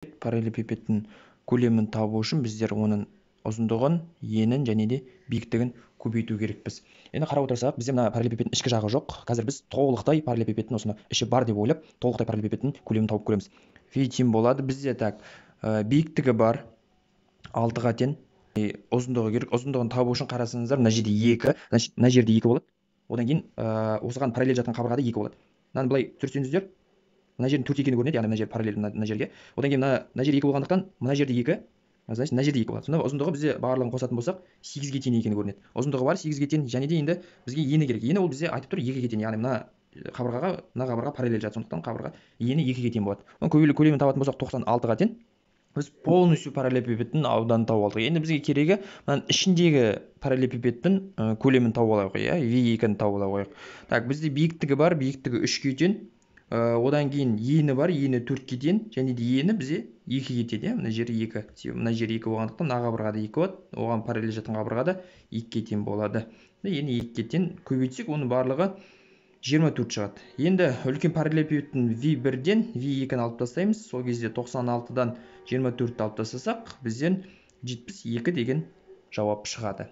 параллелепипедтің көлемін табу үшін біздер оның ұзындығын, енін және де биіктігін көбейту керекпіз. Енді қарап отырсақ, бізде мына параллелепипедтің ішкі жағы жоқ. Қазір біз толықтай параллелепипедтің осыны іші бар деп ойлап, толықтай параллелепипедтің көлемін тауып көреміз. Тең болады бізде биіктігі бар 6-ға тең, ұзындығы керек. Ұзындығын табу үшін қарасаңыздар, мына жерде 2, мына жерде 2 болады. Одан кейін осыған параллель жатқан қабырғада 2 болады. Мынаны былай түсірсеңіздер, мына жердің 4 екені көрінеді, яғни мына жер параллель мына жерге. Одан кейін мына жер 2 болғандықтан, мына жерде 2, значит, мына жерде 2 болады. Сонда ұзындығы бізде барлығын қосатын болсақ, 8-ге тең екені көрінеді. Ұзындығы бар 8-ге тең, және де енді бізге ені керек. Ені ол бізде айтып тұр 2-ге тең, яғни мына қабырғаға параллель жатыр. Сондықтан қабырға ені 2-ге тең болады. Оның көлемін табатын болсақ 96-ға тең. Біз полностью параллелепипедтің ауданын тауып алдық. Енді бізге керегі мынаның ішіндегі параллелепипедтің көлемін тауып алайық, V2-ні тауып алайық. Так, бізде биіктігі бар, биіктігі 3-ге тең. Одан кейін ені бар, ені 4-ге тең, және де ені бізде 2-ге тең, мына жері 2. Мына жері 2 болғандықтан мына қабырғада 2 болады, оған параллель жатқан қабырғада 2-ге тең болады. Ені 2-ге тең, көбейтсек, оның барлығы 24 шығады. Енді үлкен параллелепипедтің V1-ден V2-ні алып тастаймыз. Сол кезде 96-дан 24-ті алып тастасақ, бізден 72 деген жауап шығады.